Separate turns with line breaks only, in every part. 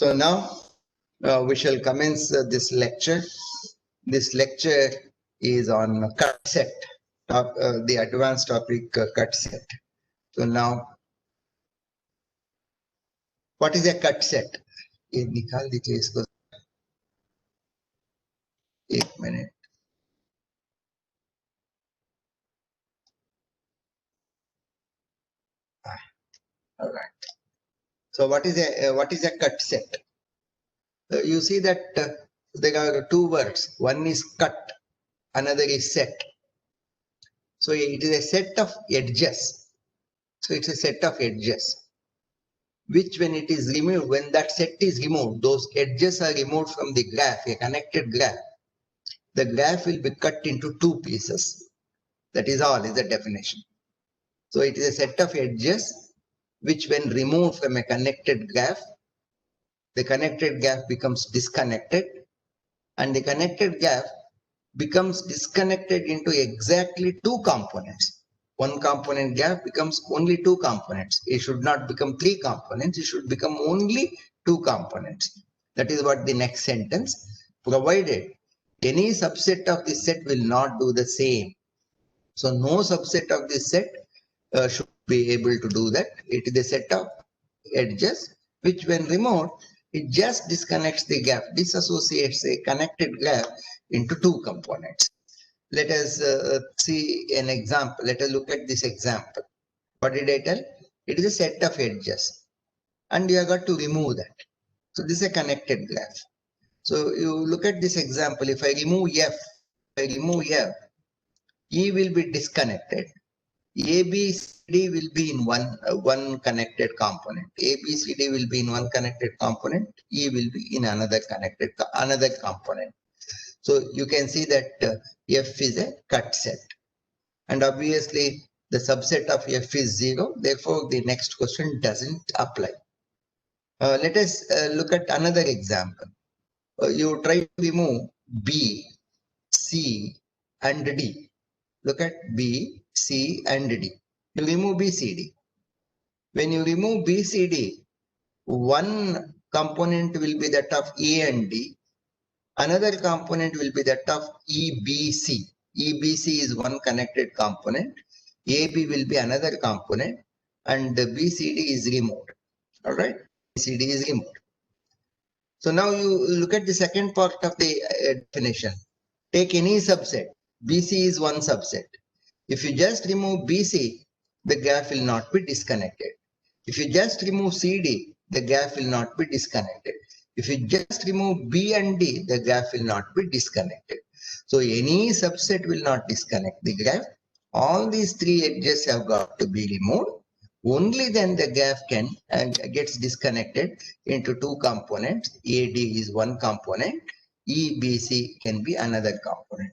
So now we shall commence this lecture. This lecture is on cut set, the advanced topic cut set. So now, what is a cut set? ये निकाल दीजिए इसको एक minute. All right. So what is a cut set? You see that there are two words. One is cut, another is set. So it is a set of edges. So it's a set of edges, which when it is removed, when that set is removed, those edges are removed from the graph, a connected graph. The graph will be cut into two pieces. That is all is the definition. So it is a set of edges, which when removed from a connected graph, the connected graph becomes disconnected, and the connected graph becomes disconnected into exactly two components. One component graph becomes only two components. It should not become three components. It should become only two components. That is what the next sentence, provided any subset of the set will not do the same. So no subset of this set should be able to do that. It is a set of edges, which when removed, it just disconnects the graph, disassociates a connected graph into two components. Let us see an example. Let us look at this example. What did I tell? It is a set of edges, and you have got to remove that. So this is a connected graph. So you look at this example. If I remove F, E will be disconnected. A, B, C, D will be in one connected component. A, B, C, D will be in one connected component. E will be in another component. So you can see that F is a cut set, and obviously the subset of F is 0. Therefore, the next question doesn't apply. Let us look at another example. You try to remove B, C, and D. Look at B, C, and D. You remove B, C, D. When you remove B, C, D, one component will be that of A and D. Another component will be that of E, B, C. E, B, C is one connected component. A, B will be another component, and B, C, D is removed. All right, B, C, D is removed. So now you look at the second part of the definition. Take any subset. BC is one subset. If you just remove BC, the graph will not be disconnected. If you just remove CD, the graph will not be disconnected. If you just remove B and D, the graph will not be disconnected. So any subset will not disconnect the graph. All these three edges have got to be removed. Only then the graph can gets disconnected into two components. AD is one component. EBC can be another component.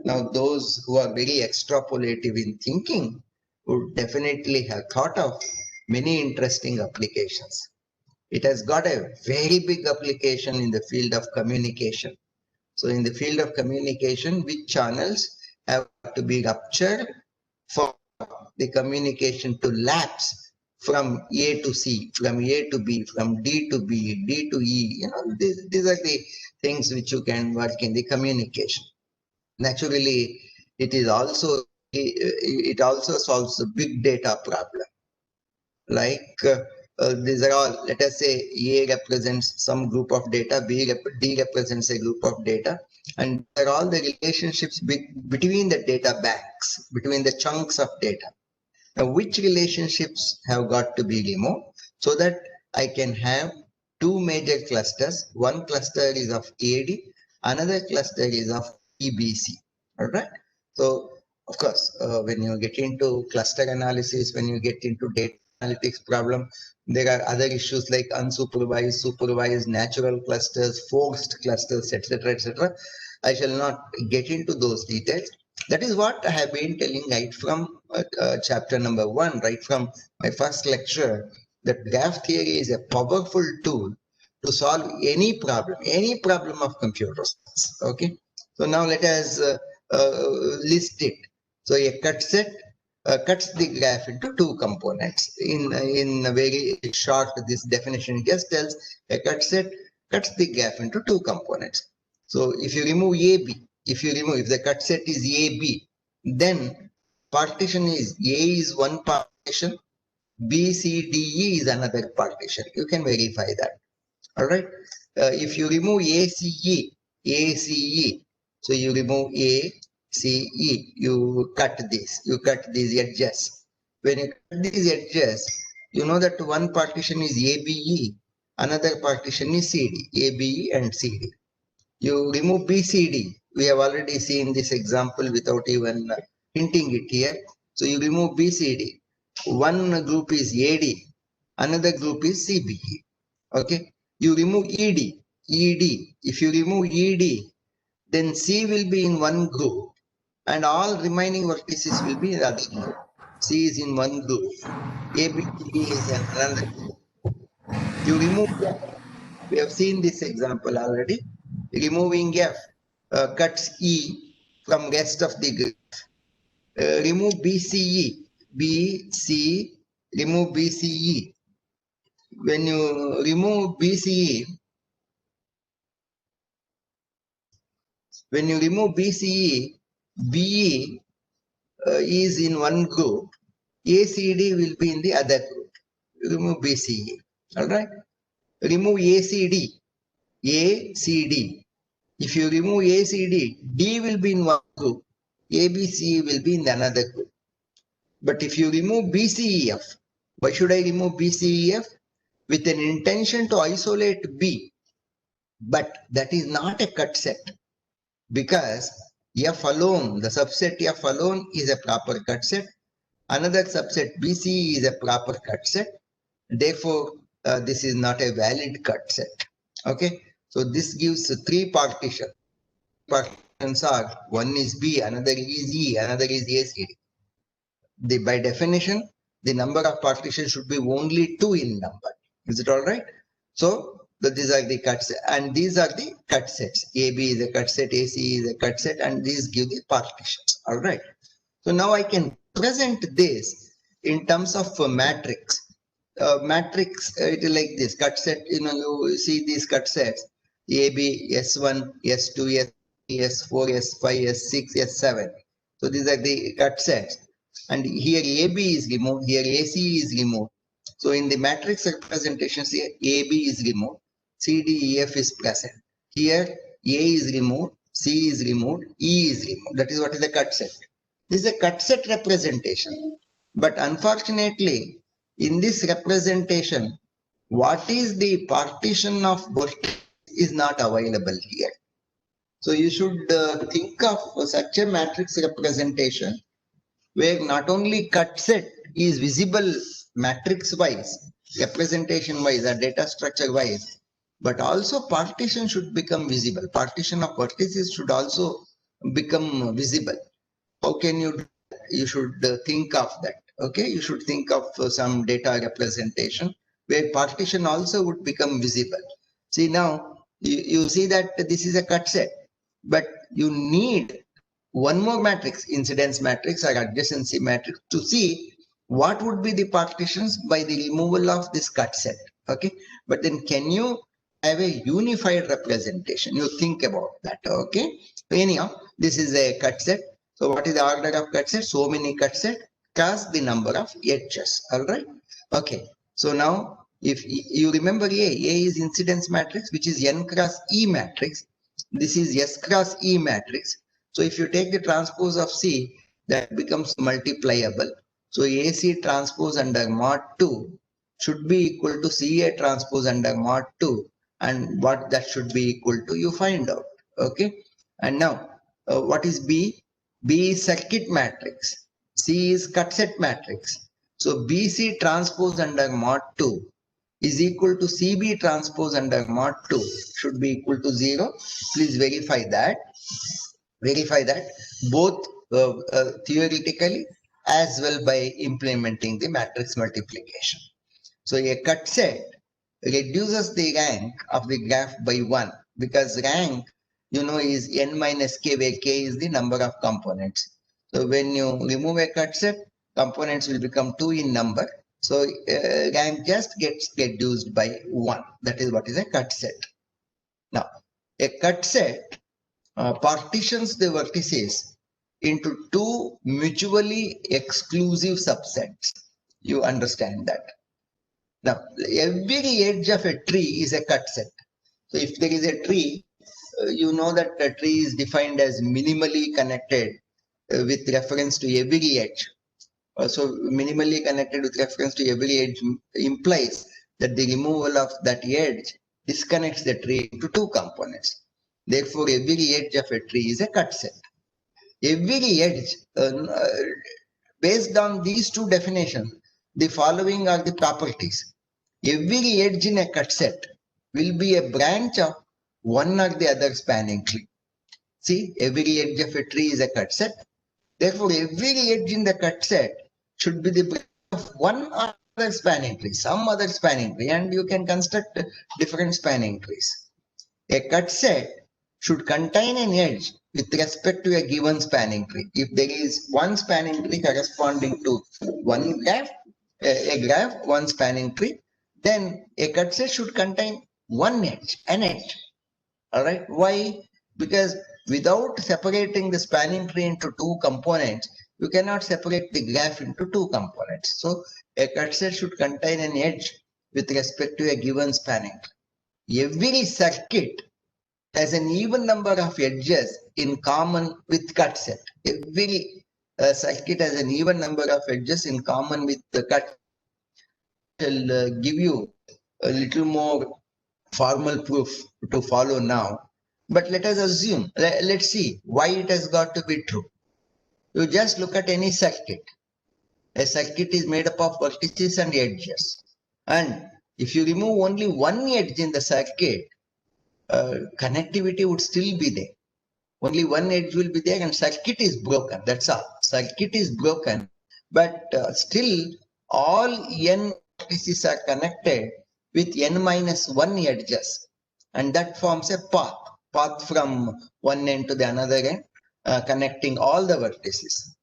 Now, those who are very extrapolative in thinking would definitely have thought of many interesting applications. It has got a very big application in the field of communication. So in the field of communication, which channels have to be ruptured for the communication to lapse from A to C, from A to B, from D to B, D to E. You know, these are the things which you can work in the communication. Naturally, it also solves the big data problem. Like these are all, let us say A represents some group of data, D represents a group of data, and there are all the relationships between the data banks, between the chunks of data. Now, which relationships have got to be removed so that I can have two major clusters? One cluster is of AD, another cluster is of EBC. All right. So, of course, when you get into cluster analysis, when you get into data analytics problem, there are other issues like unsupervised, supervised, natural clusters, forced clusters, etc., etc. I shall not get into those details. That is what I have been telling right from chapter number 1, right from my first lecture, that graph theory is a powerful tool to solve any problem of computer science. Okay. So now let us list it. So a cut set cuts the graph into two components. In a very short, this definition just tells a cut set cuts the graph into two components. So if you remove AB, if the cut set is AB, then partition is A is one partition, B, C, D, E is another partition. You can verify that. All right. If you remove ACE, so you remove ACE, you cut these edges. When you cut these edges, you know that one partition is ABE, another partition is CD, ABE and CD. You remove BCD. We have already seen this example without even hinting it here. So you remove BCD. One group is AD, another group is CBE. Okay. You remove ED. If you remove ED, then C will be in one group and all remaining vertices will be in the other group. C is in one group. ABCD is in another group. You remove F. We have seen this example already. Removing F cuts E from rest of the graph. Remove BCE. Remove BCE. When you remove BCE, BE is in one group, ACD will be in the other group. Remove BCE. All right. Remove ACD. If you remove ACD, D will be in one group, ABC will be in another group. But if you remove BCEF, why should I remove BCEF? With an intention to isolate B, but that is not a cut set because F alone, the subset F alone is a proper cut set. Another subset BC is a proper cut set. Therefore, this is not a valid cut set. Okay, so this gives three partitions. Partitions are one is B, another is E, another is ACD. By definition, the number of partitions should be only 2 in number. Is it all right? So these are the cuts, and these are the cut sets. AB is a cut set, AC is a cut set, and these give the partitions. All right. So now I can present this in terms of a matrix. Matrix, it is like this cut set. You see these cut sets: AB, S1, S2, S4, S5, S6, S7. So these are the cut sets. And here AB is removed, here AC is removed. So in the matrix representations, here AB is removed, CDEF is present. Here A is removed, C is removed, E is removed. That is what is the cut set. This is a cut set representation. But unfortunately, in this representation, what is the partition of vertex is not available here. So you should think of such a matrix representation where not only cut set is visible matrix wise, representation wise or data structure wise, but also partition should become visible. Partition of vertices should also become visible. How can you do that? You should think of that. Okay, you should think of some data representation where partition also would become visible. See now, you see that this is a cut set, but you need one more matrix, incidence matrix or adjacency matrix, to see what would be the partitions by the removal of this cut set. Okay, but then can you have a unified representation? You think about that. Okay, so anyhow, this is a cut set. So what is the order of cut set? So many cut set cross the number of edges. All right. Okay. So now, if you remember A is incidence matrix, which is N cross E matrix. This is S cross E matrix. So if you take the transpose of C, that becomes multipliable. So AC transpose under mod 2 should be equal to CA transpose under mod 2. And what that should be equal to, you find out. Okay. And now, what is B? B is circuit matrix. C is cut set matrix. So BC transpose under mod 2 is equal to CB transpose under mod 2 should be equal to 0. Please verify that. Verify that both theoretically as well by implementing the matrix multiplication. So a cut set reduces the rank of the graph by 1 because rank, is n minus k, where k is the number of components. So when you remove a cut set, components will become 2 in number. So rank just gets reduced by 1. That is what is a cut set. Now, a cut set partitions the vertices into 2 mutually exclusive subsets. You understand that. Now, every edge of a tree is a cut set. So if there is a tree, you know that the tree is defined as minimally connected with reference to every edge. So minimally connected with reference to every edge implies that the removal of that edge disconnects the tree into 2 components. Therefore, every edge of a tree is a cut set. Every edge, based on these 2 definitions, the following are the properties. Every edge in a cut set will be a branch of one or the other spanning tree. See, every edge of a tree is a cut set. Therefore, every edge in the cut set should be the branch of one or other spanning tree, some other spanning tree, and you can construct different spanning trees. A cut set should contain an edge with respect to a given spanning tree. If there is one spanning tree corresponding to one graph, a graph, one spanning tree, then a cut set should contain one edge, an edge. All right. Why? Because without separating the spanning tree into 2 components, you cannot separate the graph into 2 components. So a cut set should contain an edge with respect to a given spanning tree. Every circuit has an even number of edges in common with cut set. Every circuit has an even number of edges in common with the cut. I'll give you a little more formal proof to follow now. But let us assume, let's see why it has got to be true. You just look at any circuit. A circuit is made up of vertices and edges. And if you remove only one edge in the circuit, connectivity would still be there. Only one edge will be there and circuit is broken. That's all. Circuit is broken. But still all n vertices are connected with n minus 1 edges. And that forms a path from one end to the another end, connecting all the vertices.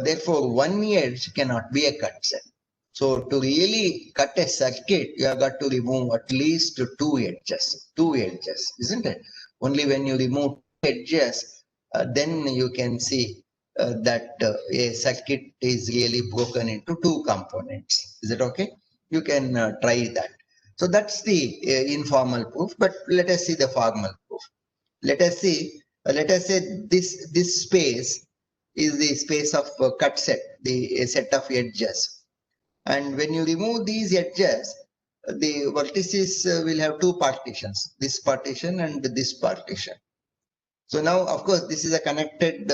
Therefore, one edge cannot be a cut set. So to really cut a circuit, you have got to remove at least 2 edges. 2 edges, isn't it? Only when you remove edges, then you can see that a circuit is really broken into 2 components. Is it okay? You can try that. So that's the informal proof, but let us see the formal proof. Let us say this space is the space of cut set, the set of edges. And when you remove these edges, the vertices will have 2 partitions, this partition and this partition. So now, of course, this is a connected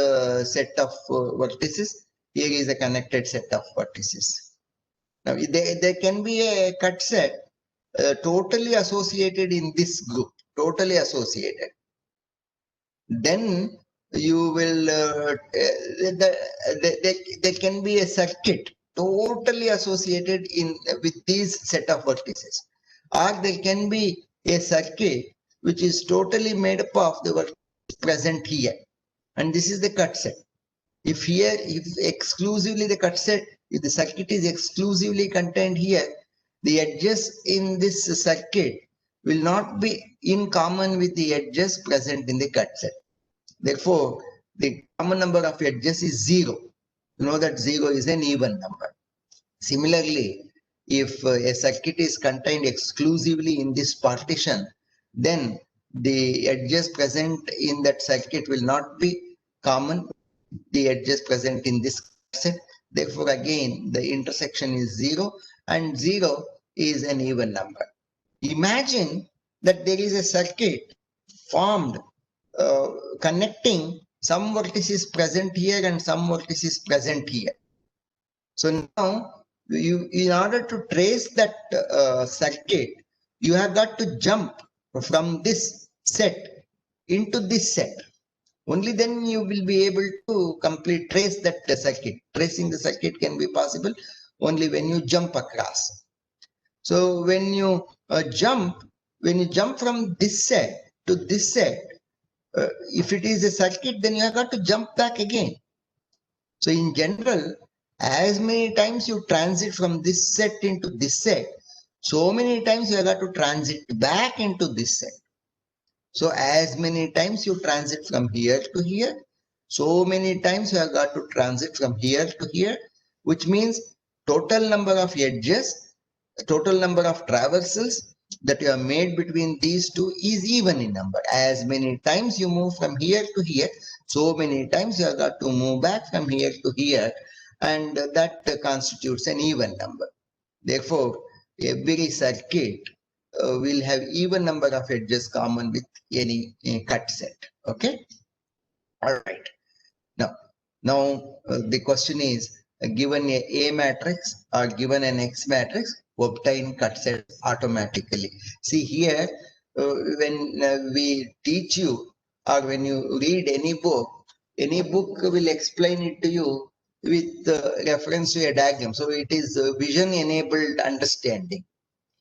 set of vertices. Here is a connected set of vertices. Now, there can be a cut set totally associated in this group, totally associated. Then you will, there can be a circuit totally associated with these set of vertices. Or there can be a circuit which is totally made up of the vertices present here. And this is the cut set. If exclusively the cut set, if the circuit is exclusively contained here, the edges in this circuit will not be in common with the edges present in the cut set. Therefore, the common number of edges is 0. You know that 0 is an even number. Similarly, if a circuit is contained exclusively in this partition, then the edges present in that circuit will not be common with the edges present in this set. Therefore, again, the intersection is 0 and 0 is an even number. Imagine that there is a circuit formed connecting some vertices present here and some vertices present here. So now, in order to trace that circuit, you have got to jump from this set into this set. Only then you will be able to trace that circuit. Tracing the circuit can be possible only when you jump across. So when you jump from this set to this set, if it is a circuit, then you have got to jump back again. So in general, As many times you transit from this set into this set, so many times you have got to transit back into this set. So as many times you transit from here to here, so many times you have got to transit from here to here, which means total number of edges, total number of traversals that you have made between these two is even in number. As many times you move from here to here, so many times you have got to move back from here to here, and that constitutes an even number. Therefore, every circuit will have even number of edges common with any cut set. Okay. All right. Now the question is, given a matrix or given an X matrix, obtain cut sets automatically. See here, when we teach you or when you read any book will explain it to you with reference to a diagram. So it is vision enabled understanding.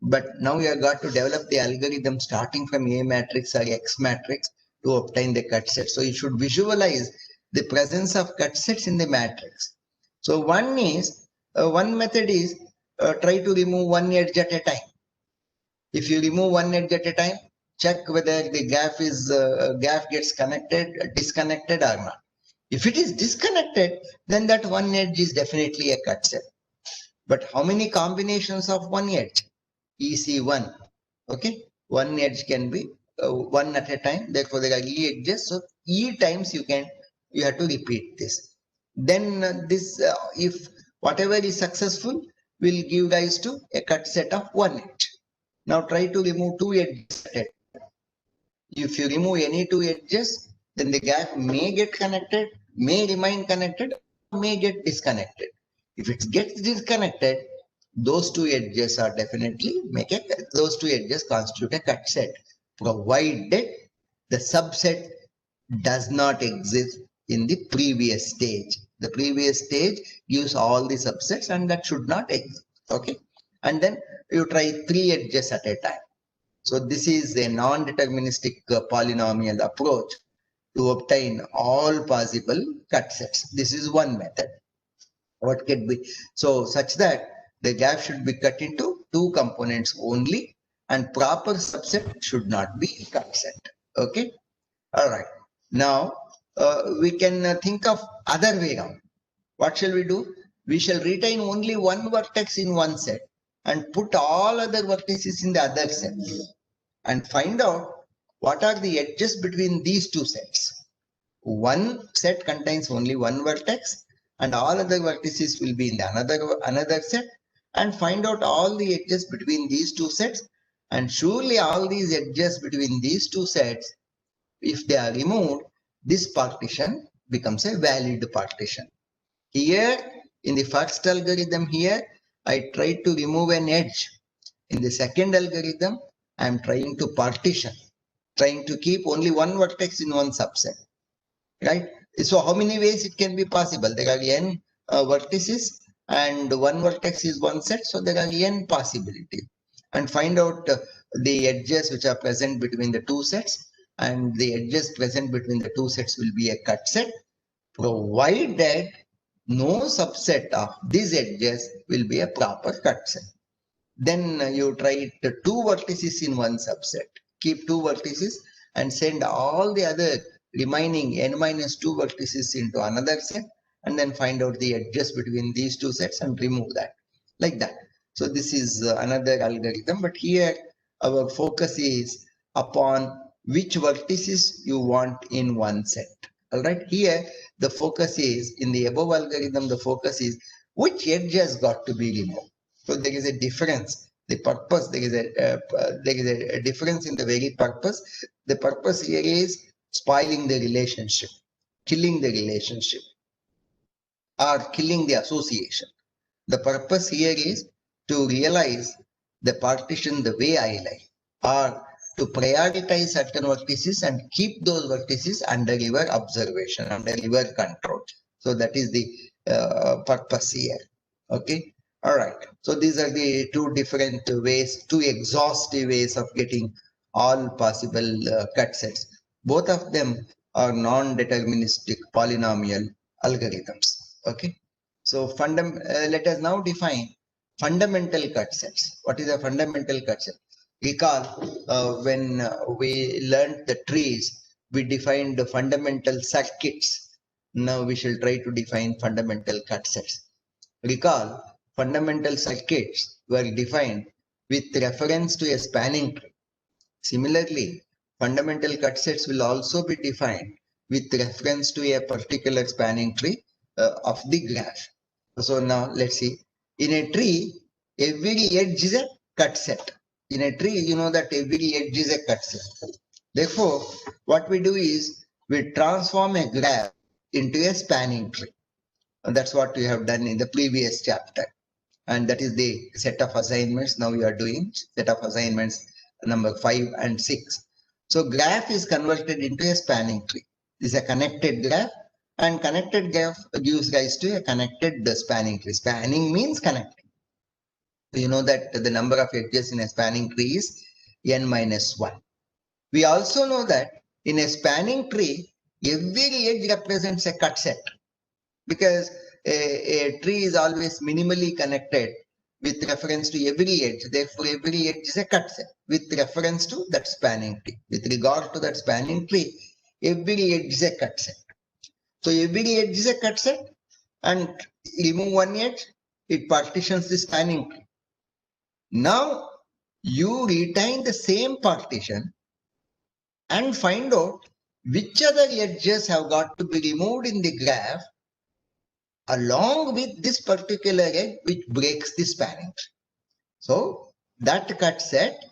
But now you have got to develop the algorithm starting from A matrix or X matrix to obtain the cut set. So you should visualize the presence of cut sets in the matrix. So one method is try to remove one edge at a time. If you remove one edge at a time, check whether the graph gets disconnected or not. If it is disconnected, then that one edge is definitely a cut set. But how many combinations of one edge? EC1. Okay, one edge can be one at a time. Therefore, there are E edges. So E times you have to repeat this. Then if whatever is successful will give rise to a cut set of one edge. Now try to remove two edges at a time. If you remove any two edges, then the gap may get connected, may remain connected, may get disconnected. If it gets disconnected, those two edges are definitely those two edges constitute a cut set, provided the subset does not exist in the previous stage. The previous stage gives all the subsets and that should not exist. Okay. And then you try three edges at a time. So this is a non-deterministic polynomial approach to obtain all possible cut sets. This is one method. What can be so such that the graph should be cut into two components only and proper subset should not be cut set. Okay. All right. Now we can think of other way around. What shall we do? We shall retain only one vertex in one set and put all other vertices in the other set and find out what are the edges between these two sets. One set contains only one vertex and all other vertices will be in the another set, and find out all the edges between these two sets, and surely all these edges between these two sets, if they are removed, this partition becomes a valid partition. Here in the first algorithm here, I tried to remove an edge. In the second algorithm, I am trying to partition, trying to keep only one vertex in one subset, right? So how many ways it can be possible? There are n vertices and one vertex is one set, so there are n possibilities. And find out the edges which are present between the two sets, and the edges present between the two sets will be a cut set, provided no subset of these edges will be a proper cut set. Then you try two vertices in one subset, keep two vertices and send all the other remaining n-2 vertices into another set, and then find out the edges between these two sets and remove that, like that. So this is another algorithm, but here our focus is upon which vertices you want in one set. All right, here the focus is, in the above algorithm, the focus is which edge has got to be removed. So there is a difference. The purpose, there is a difference in the very purpose. The purpose here is spoiling the relationship, killing the relationship, or killing the association. The purpose here is to realize the partition the way I like, or to prioritize certain vertices and keep those vertices under your observation, under your control. So that is the purpose here. Okay. All right. So these are the two different ways, two exhaustive ways of getting all possible cut sets. Both of them are non-deterministic polynomial algorithms. Okay. So let us now define fundamental cut sets. What is a fundamental cut set? Recall when we learned the trees, we defined the fundamental circuits. Now we shall try to define fundamental cut sets. Recall, fundamental circuits were defined with reference to a spanning tree. Similarly, fundamental cut sets will also be defined with reference to a particular spanning tree of the graph. So now let's see. In a tree, every edge is a cut set. In a tree, you know that every edge is a cut set. Therefore, what we do is we transform a graph into a spanning tree. And that's what we have done in the previous chapter. And that is the set of assignments. Now we are doing set of assignments number 5 and 6. So graph is converted into a spanning tree. This is a connected graph, and connected graph gives rise to a connected spanning tree. Spanning means connecting. So you know that the number of edges in a spanning tree is n minus 1. We also know that in a spanning tree, every edge represents a cut set, because a tree is always minimally connected with reference to every edge. Therefore, every edge is a cut set with reference to that spanning tree. With regard to that spanning tree, every edge is a cut set. So every edge is a cut set, and remove one edge, it partitions the spanning tree. Now you retain the same partition and find out which other edges have got to be removed in the graph along with this particular edge which breaks the spanning tree. So that cut set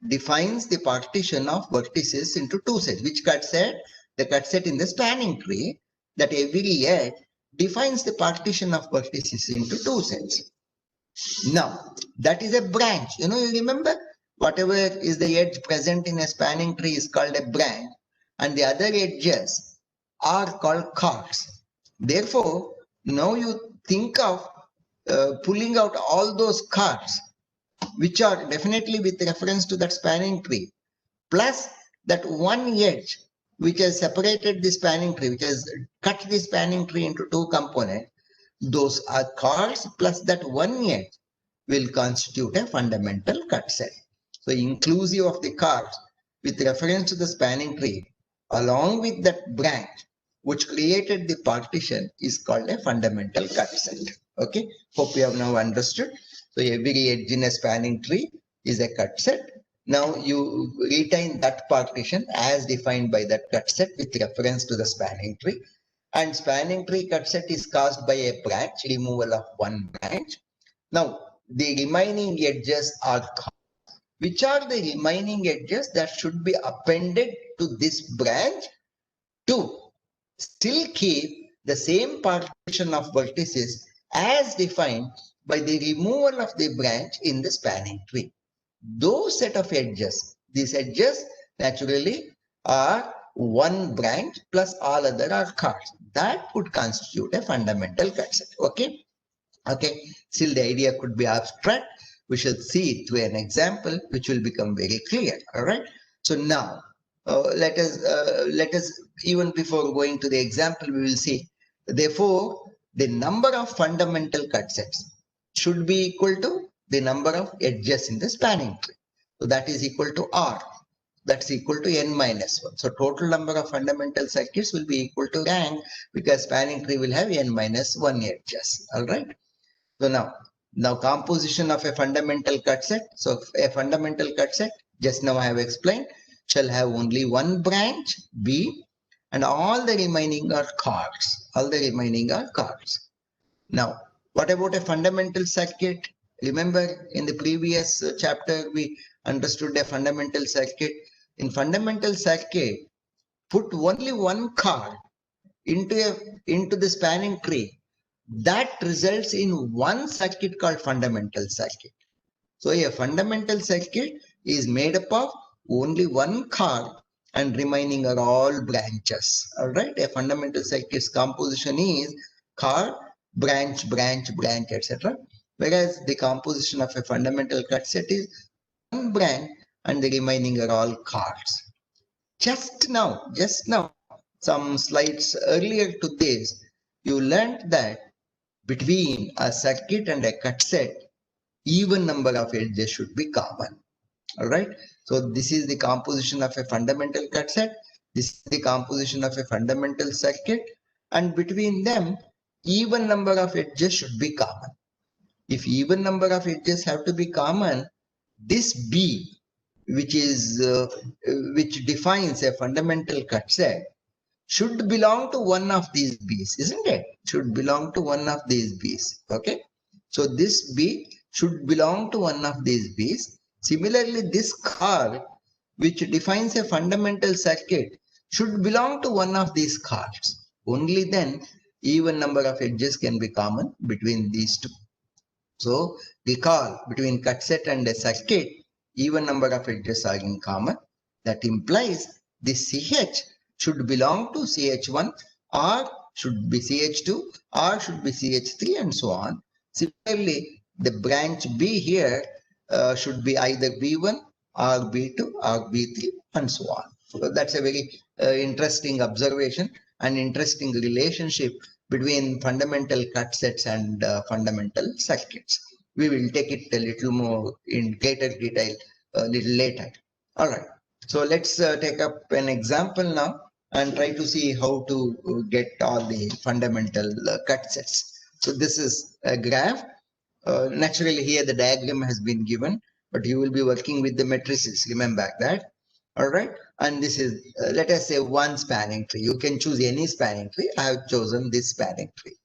defines the partition of vertices into two sets. Which cut set? The cut set in the spanning tree, that every edge defines the partition of vertices into two sets. Now that is a branch. You remember, whatever is the edge present in a spanning tree is called a branch, and the other edges are called cards. Therefore, now you think of pulling out all those cards which are definitely with reference to that spanning tree, plus that one edge which has separated the spanning tree, which has cut the spanning tree into two components. Those are cards plus that one edge will constitute a fundamental cut set. So inclusive of the cards with reference to the spanning tree along with that branch which created the partition is called a fundamental cut set. Okay, hope you have now understood. So every edge in a spanning tree is a cut set. Now you retain that partition as defined by that cut set with reference to the spanning tree. And spanning tree cut set is caused by a branch, removal of one branch. Now the remaining edges are cards. Which are the remaining edges that should be appended to this branch to still keep the same partition of vertices as defined by the removal of the branch in the spanning tree. Those set of edges, these edges naturally are one branch plus all other are cards. That would constitute a fundamental cut set. Okay. Okay. Still the idea could be abstract. We shall see it through an example which will become very clear. All right. So now let us even before going to the example, we will see. Therefore, the number of fundamental cut sets should be equal to the number of edges in the spanning tree. So that is equal to R. That's equal to n minus 1. So total number of fundamental circuits will be equal to rank, because spanning tree will have n minus 1 edges. All right. So now composition of a fundamental cut set. So a fundamental cut set, just now I have explained, shall have only one branch, B, and all the remaining are cards. All the remaining are cards. Now, what about a fundamental circuit? Remember, in the previous chapter, we understood a fundamental circuit. In fundamental circuit, put only one card into the spanning tree. That results in one circuit called fundamental circuit. So a fundamental circuit is made up of only one card and remaining are all branches. All right. A fundamental circuit's composition is card, branch, etc. Whereas the composition of a fundamental cut set is one branch and the remaining are all cards. Just now, some slides earlier to this, you learned that between a circuit and a cut set, even number of edges should be common. All right. So this is the composition of a fundamental cut set. This is the composition of a fundamental circuit, and between them, even number of edges should be common. If even number of edges have to be common, this B, which defines a fundamental cut set, should belong to one of these B's, isn't it? Should belong to one of these B's. Okay. So this B should belong to one of these B's. Similarly, this card, which defines a fundamental circuit, should belong to one of these cards. Only then even number of edges can be common between these two. So recall, between cut set and a circuit, even number of edges are in common. That implies this CH should belong to CH1, or should be CH2, or should be CH3, and so on. Similarly, the branch B here should be either B1 or B2 or B3, and so on. So that's a very interesting observation and interesting relationship between fundamental cut sets and fundamental circuits. We will take it a little more in greater detail a little later. All right. So let's take up an example now and try to see how to get all the fundamental cut sets. So this is a graph. Naturally here the diagram has been given, but you will be working with the matrices. Remember that. All right. And this is, let us say, one spanning tree. You can choose any spanning tree. I have chosen this spanning tree.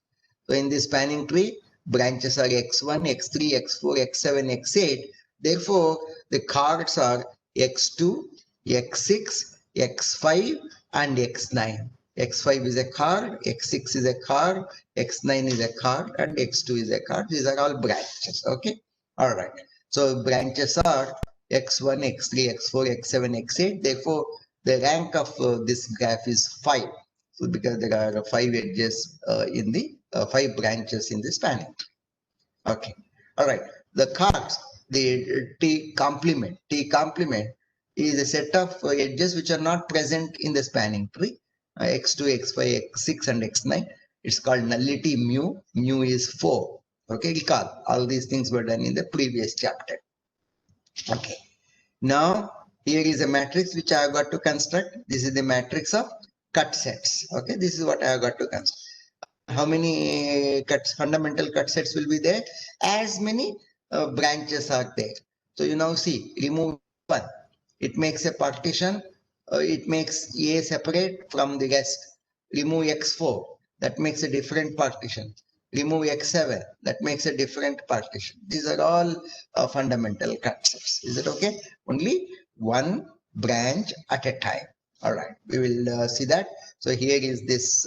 So in this spanning tree, branches are x1, x3, x4, x7, x8. Therefore, the cards are x2, x6, x5, and x9. x5 is a card, x6 is a card, x9 is a card, and x2 is a card. These are all branches. Okay. All right. So branches are x1, x3, x4, x7, x8. Therefore, the rank of this graph is 5. So because there are 5 edges in the 5 branches in the spanning tree. Okay. All right. The cards, the T complement is a set of edges which are not present in the spanning tree. X2, X5, X6, and X9. It's called nullity mu. Mu is 4. Okay. Recall, all these things were done in the previous chapter. Okay. Now, here is a matrix which I have got to construct. This is the matrix of cut sets. Okay. This is what I have got to construct. How many fundamental cut sets will be there? As many branches are there. So you now see, remove 1. It makes a partition. It makes A separate from the rest. Remove x4. That makes a different partition. Remove x7. That makes a different partition. These are all fundamental cut sets. Is it okay? Only one branch at a time. All right. We will see that. So here is this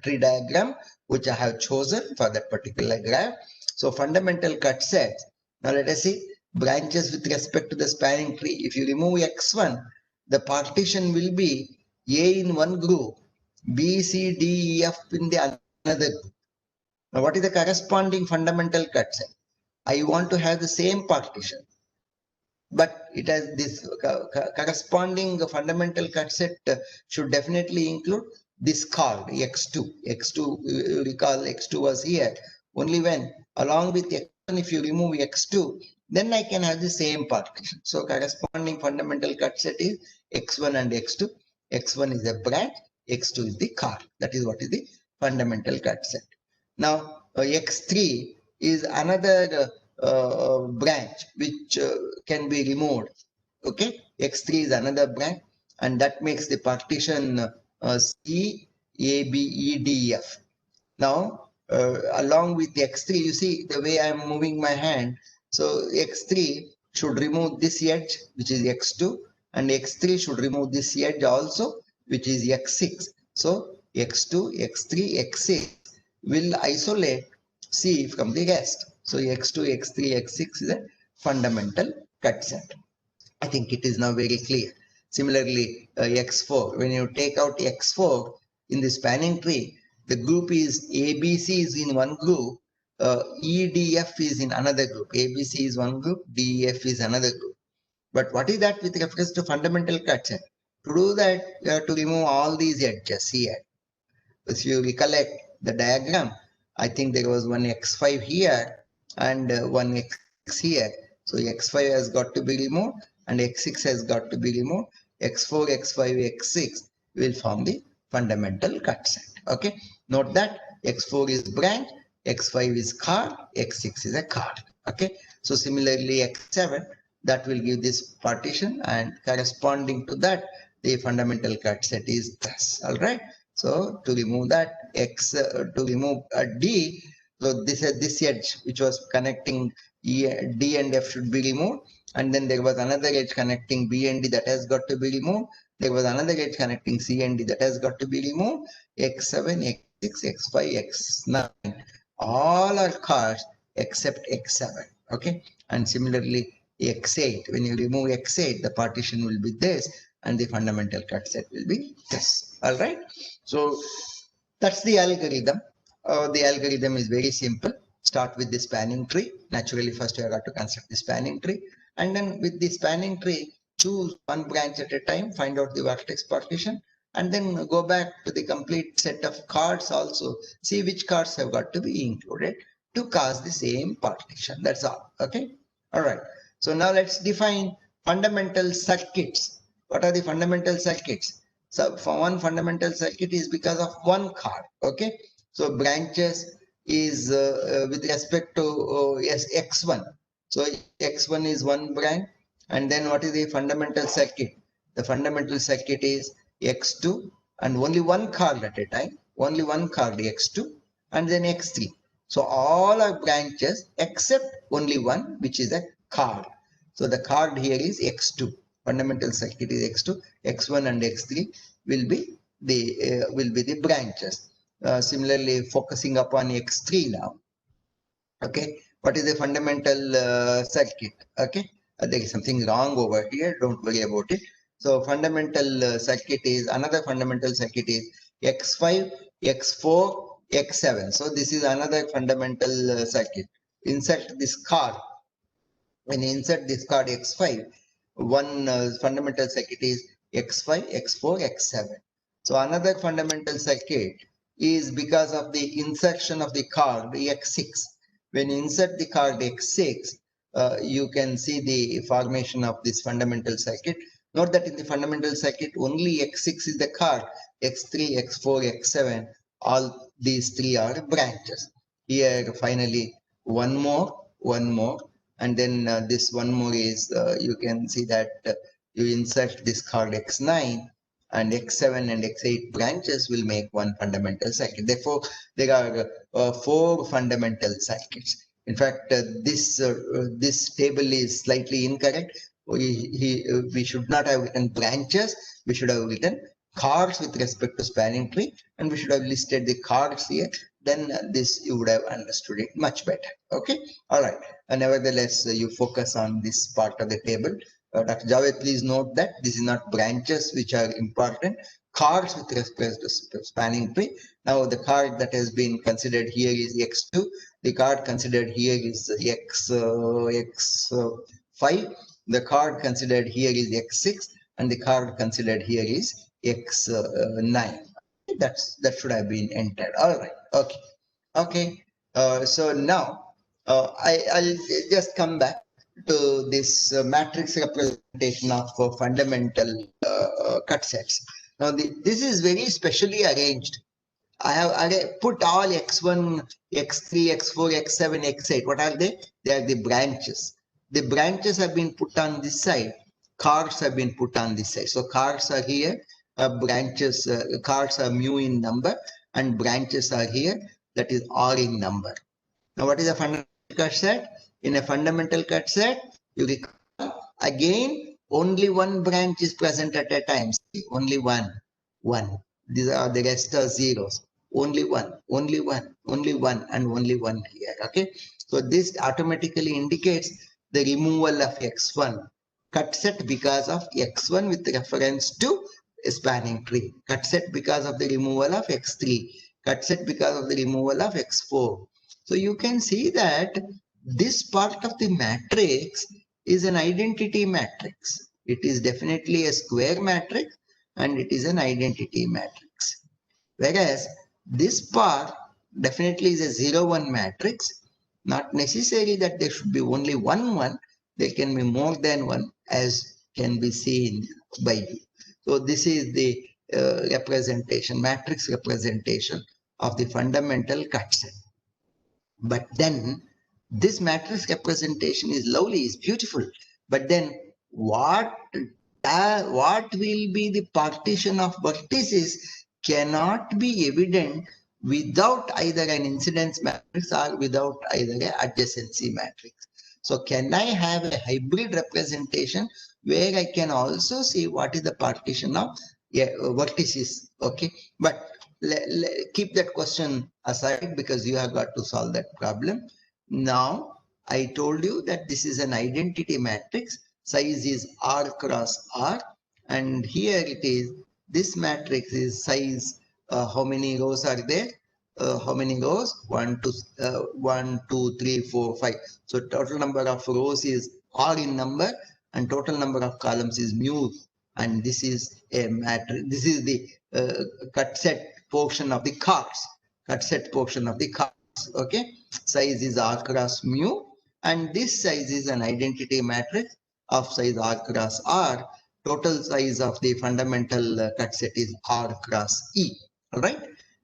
tree diagram which I have chosen for that particular graph. So fundamental cut sets. Now let us see branches with respect to the spanning tree. If you remove x1, the partition will be A in one group, B, C, D, E, F in the another group. Now what is the corresponding fundamental cut set? I want to have the same partition, but it has this corresponding fundamental cut set should definitely include this card x2. X2, recall x2 was here. Only when along with x1, if you remove x2, then I can have the same partition. So corresponding fundamental cut set is x1 and x2. x1 is a branch, x2 is the card. That is what is the fundamental cut set. Now x3 is another branch which can be removed. Okay, x3 is another branch, and that makes the partition C, A, B, E, D, F. Now along with x3, you see the way I am moving my hand. So x3 should remove this edge, which is x2, and x3 should remove this edge also, which is x6. So x2, x3, x6 will isolate C from the rest. So x2, x3, x6 is a fundamental cut set. I think it is now very clear. Similarly, x4, when you take out x4 in the spanning tree, the group is ABC is in one group, EDF is in another group. ABC is one group, DEF is another group. But what is that with reference to fundamental cut set? To do that, you have to remove all these edges here. If you recollect the diagram, I think there was one x5 here and one x here. So x5 has got to be removed and x6 has got to be removed. x4, x5, x6 will form the fundamental cut set. Okay. Note that x4 is branch, x5 is card, x6 is a card. Okay. So similarly x7, that will give this partition, and corresponding to that the fundamental cut set is this. All right. So to remove that to remove a D, so this edge which was connecting D and F should be removed, and then there was another edge connecting B and D that has got to be removed. There was another edge connecting C and D that has got to be removed. X7, X6, X5, X9, all are cards except X7. Okay, and similarly X8, when you remove X8, the partition will be this, and the fundamental cut set will be this. All right. So that's the algorithm. The algorithm is very simple. Start with the spanning tree. Naturally, first you have got to construct the spanning tree, and then with the spanning tree, choose one branch at a time, find out the vertex partition, and then go back to the complete set of cards also. See which cards have got to be included to cause the same partition. That's all. Okay. All right. So now let's define fundamental circuits. What are the fundamental circuits? So for one fundamental circuit is because of one card. Okay. So branches is with respect to yes, x1. So x1 is one branch, and then what is the fundamental circuit? The fundamental circuit is x2 and only one card at a time. Only one card x2 and then x3. So all are branches except only one, which is a card. So the card here is x2. Fundamental circuit is x2, x1 and x3 will be the branches. Similarly, focusing upon x3 now. Okay, what is the fundamental circuit? Okay, there is something wrong over here. Don't worry about it. So fundamental circuit is, another fundamental circuit is x5, x4, x7. So this is another fundamental circuit. Insert this card. When you insert this card x5, one fundamental circuit is x5, x4, x7. So another fundamental circuit is because of the insertion of the card x6. When you insert the card x6, you can see the formation of this fundamental circuit. Note that in the fundamental circuit, only x6 is the card, x3, x4, x7, all these three are branches. Here finally one more, and then this one more is, you can see that you insert this card x9, and x7 and x8 branches will make one fundamental circuit. Therefore, there are 4 fundamental circuits. In fact, this table is slightly incorrect. We should not have written branches. We should have written cards with respect to spanning tree, and we should have listed the cards here. Then this you would have understood it much better. Okay. All right. Nevertheless, you focus on this part of the table. Dr. Javed, please note that this is not branches which are important. Cards with respect to spanning tree. Now the card that has been considered here is x2. The card considered here is x5. The card considered here is x6, and the card considered here is x9. That should have been entered. All right. Okay. Okay. So now I'll just come back to this matrix representation of fundamental cut sets. Now this is very specially arranged. I have put all x1, x3, x4, x7, x8. What are they? They are the branches. The branches have been put on this side. Cards have been put on this side. So cards are here. Branches, cards are mu in number, and branches are here. That is R in number. Now, what is a fundamental cut set? In a fundamental cut set, you recall again only one branch is present at a time. See, only one. These are the rest are zeros. Only one, and only one here. Okay. So this automatically indicates the removal of x1 cut set because of x1 with reference to a spanning tree. Cut set because of the removal of x3. Cut set because of the removal of x4. So you can see that this part of the matrix is an identity matrix. It is definitely a square matrix, and it is an identity matrix. Whereas this part definitely is a 0, 1 matrix. Not necessary that there should be only one 1. There can be more than one, as can be seen by you. So this is the representation, matrix representation of the fundamental cut set. But then this matrix representation is lovely, is beautiful. But then what will be the partition of vertices cannot be evident without either an incidence matrix or without either an adjacency matrix. So can I have a hybrid representation where I can also see what is the partition of vertices? Okay, but keep that question aside because you have got to solve that problem. Now, I told you that this is an identity matrix. Size is R cross R. And here it is, this matrix is size, how many rows are there? How many rows? 1, 2, 3, 4, 5. So total number of rows is R in number and total number of columns is mu. And this is a matrix. This is the cut set portion of the cards. Cut set portion of the cards. Okay. Size is R cross mu. And this size is an identity matrix of size R cross R. Total size of the fundamental cut set is R cross E. All right.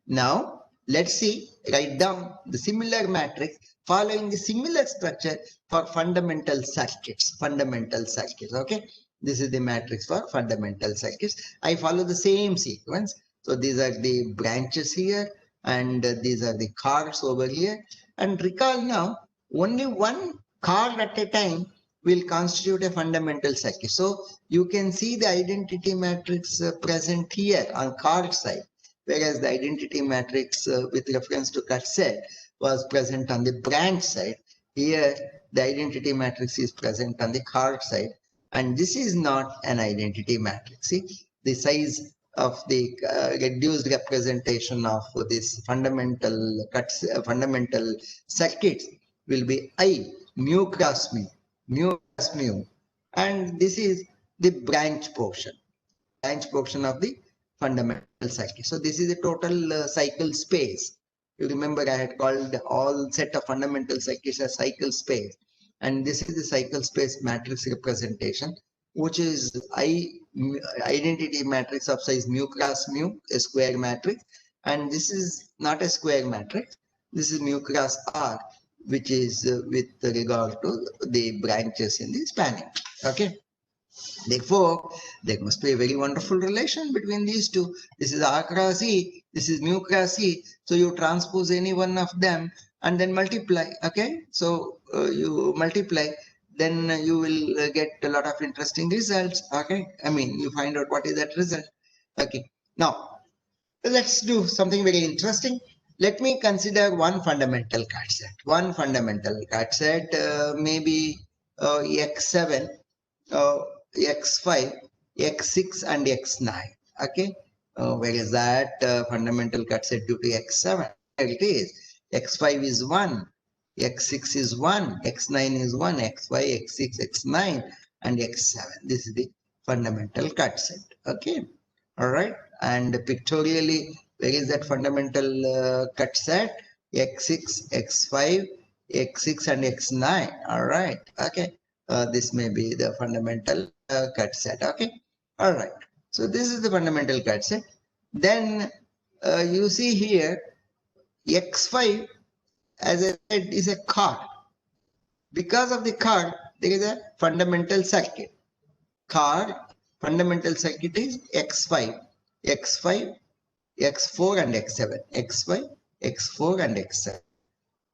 Now, let's see, write down the similar matrix following the similar structure for fundamental circuits. Fundamental circuits. Okay. This is the matrix for fundamental circuits. I follow the same sequence. So these are the branches here and these are the cards over here. And recall now, only one card at a time will constitute a fundamental circuit. So you can see the identity matrix present here on card side, whereas the identity matrix with reference to cut set was present on the branch side. Here, the identity matrix is present on the card side. And this is not an identity matrix. See, the size of the reduced representation of this fundamental cuts, fundamental circuits will be I, mu cross mu cross mu. And this is the branch portion of the fundamental circuit. So this is the total cycle space. You remember I had called all set of fundamental circuits as cycle space. And this is the cycle space matrix representation, which is identity matrix of size mu cross mu, a square matrix. And this is not a square matrix. This is mu cross R, which is with regard to the branches in the spanning. Okay. Therefore, there must be a very wonderful relation between these two. This is R cross E, this is mu cross E. So you transpose any one of them and then multiply. Okay, so you multiply, then you will get a lot of interesting results. Okay, I mean, you find out what is that result. Okay, now let's do something very interesting. Let me consider one fundamental cut set. One fundamental cut set, maybe X7, X5, X6 and X9. Okay, where is that fundamental cut set due to X7? There it is. X5 is 1, X6 is 1, X9 is 1, X5, X6, X9 and X7. This is the fundamental cut set. Okay, all right. And pictorially, where is that fundamental cut set? X6, X5, X6 and X9. All right. Okay. This may be the fundamental cut set. Okay. All right. So this is the fundamental cut set. Then you see here X5, as I said, is a card. Because of the card, there is a fundamental circuit. Card fundamental circuit is X5, X5, X4 and X7. X5, X4 and X7.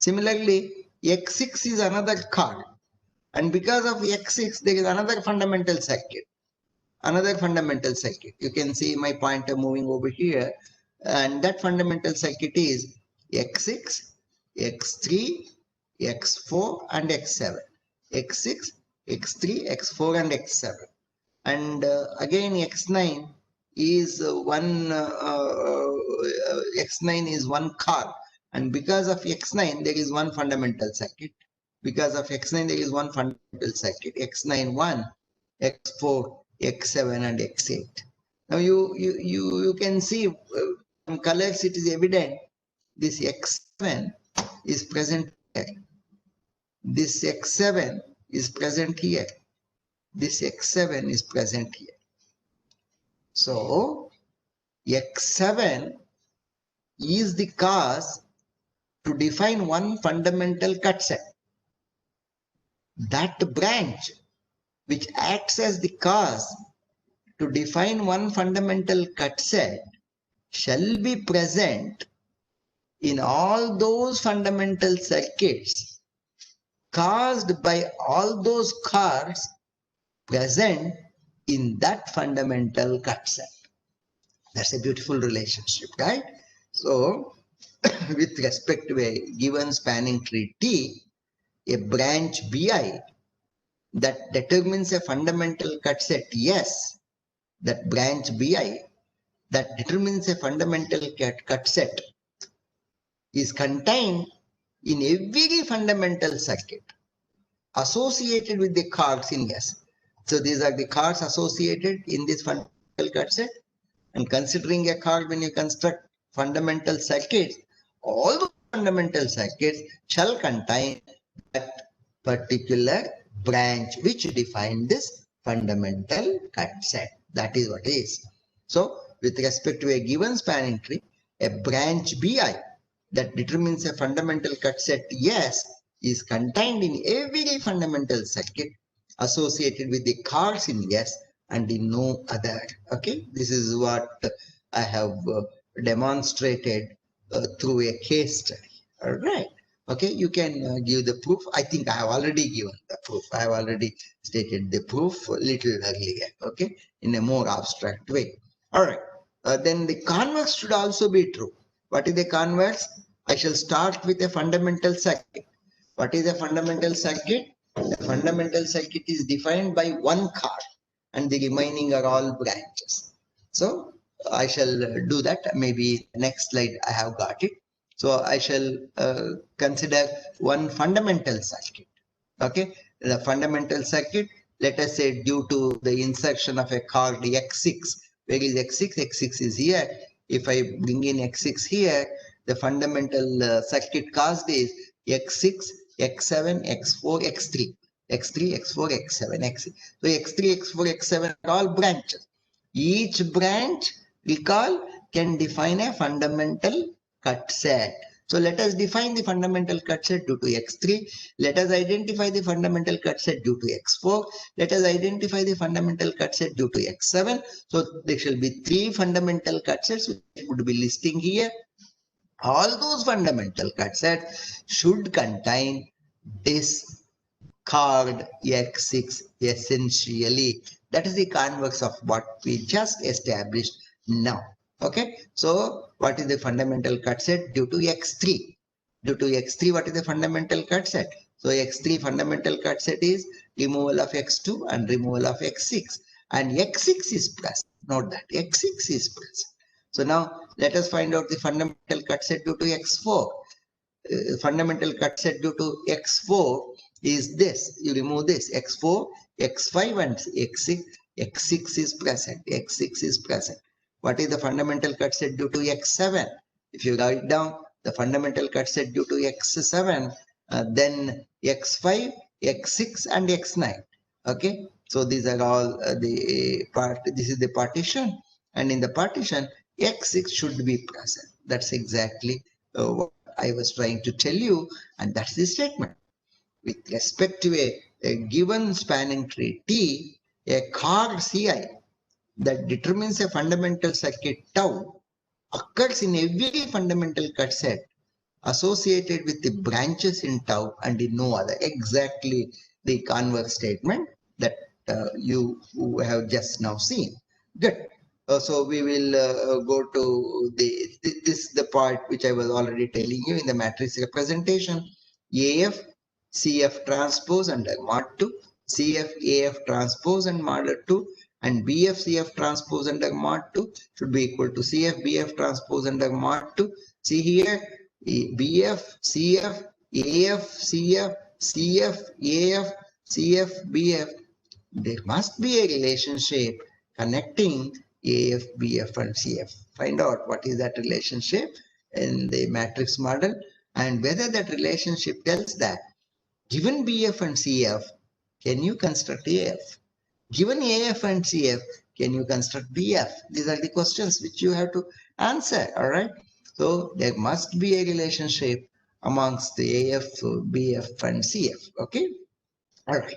Similarly, X6 is another card. And because of X6, there is another fundamental circuit. Another fundamental circuit. You can see my pointer moving over here. And that fundamental circuit is X6, X3, X4 and X7. X6, X3, X4 and X7. And again X9 is X9 is one card. And because of X9, there is one fundamental circuit. Because of X9, there is one fundamental circuit. X9 1, X4, X7 and X8. Now you can see from colors it is evident this X7 is present here. This X7 is present here. This X7 is present here. So X7 is the cause to define one fundamental cut set. That branch which acts as the cause to define one fundamental cut set shall be present in all those fundamental circuits caused by all those cars present in that fundamental cut set. That's a beautiful relationship, right? So with respect to a given spanning tree T, a branch Bi that determines a fundamental cut set S, that branch Bi that determines a fundamental cut set is contained in every fundamental circuit associated with the cars in S. So these are the cars associated in this fundamental cut set. And considering a car, when you construct fundamental circuits, all the fundamental circuits shall contain that particular branch which define this fundamental cut set. That is what it is. So with respect to a given spanning tree, a branch Bi that determines a fundamental cut set S is contained in every fundamental circuit associated with the cars in S and in no other. Okay, this is what I have demonstrated through a case study. All right. Okay, you can give the proof. I think I have already given the proof. I have already stated the proof a little earlier. Okay, in a more abstract way. All right. Then the converse should also be true. What is the converse? I shall start with a fundamental circuit. What is a fundamental circuit? The fundamental circuit is defined by one car and the remaining are all branches. So I shall do that. Maybe next slide I have got it. So I shall consider one fundamental circuit. Okay, the fundamental circuit, let us say due to the insertion of a car X6. Where is X6? X6 is here. If I bring in X6 here, the fundamental circuit caused is X6, X7, X4, X3. X3, X4, X7, X6. So X3, X4, X7 are all branches. Each branch, recall, can define a fundamental cut set. So let us define the fundamental cut set due to X3. Let us identify the fundamental cut set due to X4. Let us identify the fundamental cut set due to X7. So there shall be 3 fundamental cut sets which I would be listing here. All those fundamental cut sets should contain this card X6 essentially. That is the converse of what we just established now. Okay, so what is the fundamental cut set due to X3? Due to X3, what is the fundamental cut set? So X3 fundamental cut set is removal of X2 and removal of X6. And X6 is present. Note that X6 is present. So now let us find out the fundamental cut set due to X4. Fundamental cut set due to X4 is this. You remove this X4, X5 and X6. X6 is present. X6 is present. What is the fundamental cut set due to X7? If you write down the fundamental cut set due to X7, then X5, X6 and X9. Okay, so these are all the part. This is the partition, and in the partition X6 should be present. That's exactly what I was trying to tell you, and that's the statement. With respect to a given spanning tree T, a car Ci that determines a fundamental circuit tau occurs in every fundamental cut set associated with the branches in tau and in no other. Exactly the converse statement that you have just now seen. Good. So we will go to the part which I was already telling you in the matrix representation. AF CF transpose under mod 2, CF AF transpose and mod 2, and BF CF transpose under mod 2 should be equal to CF BF transpose under mod 2. See here, BF CF AF CF CF AF CF BF. There must be a relationship connecting AF, BF and CF. Find out what is that relationship. in the matrix model, and whether that relationship tells that given BF and CF, can you construct AF? Given AF and CF, can you construct BF? These are the questions which you have to answer, all right? So there must be a relationship amongst the AF, BF and CF, okay? All right.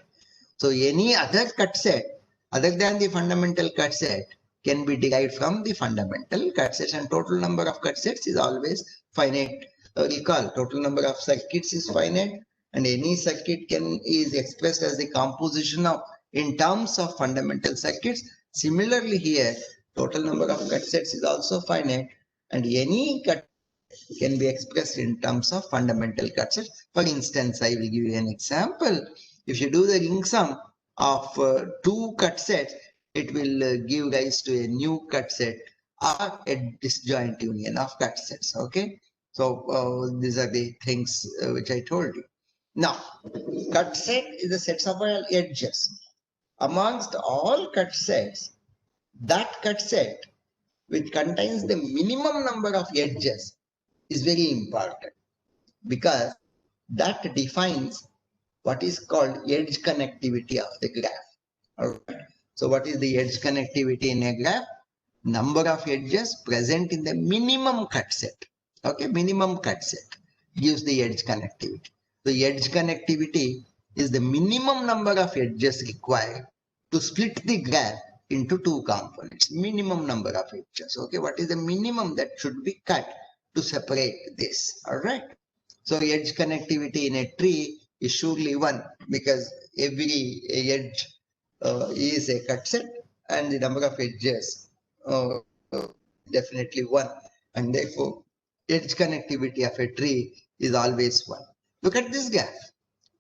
So any other cut set other than the fundamental cut set can be derived from the fundamental cut sets, and total number of cut sets is always finite. Recall, total number of circuits is finite, and any circuit is expressed as the composition of in terms of fundamental circuits. Similarly here, total number of cut sets is also finite, and any cut can be expressed in terms of fundamental cut sets. For instance, I will give you an example. If you do the ring sum of two cut sets, it will give rise to a new cut set or a disjoint union of cut sets. Okay, so these are the things which I told you. Now, cut set is the sets of all edges. Amongst all cut sets, that cut set which contains the minimum number of edges is very important, because that defines what is called edge connectivity of the graph. All right. So what is the edge connectivity in a graph? Number of edges present in the minimum cut set. Okay, minimum cut set gives the edge connectivity. The edge connectivity is the minimum number of edges required to split the graph into two components. Minimum number of edges. Okay, what is the minimum that should be cut to separate this? All right. So edge connectivity in a tree is surely 1, because every edge is a cut set, and the number of edges definitely 1, and therefore edge connectivity of a tree is always 1. Look at this graph.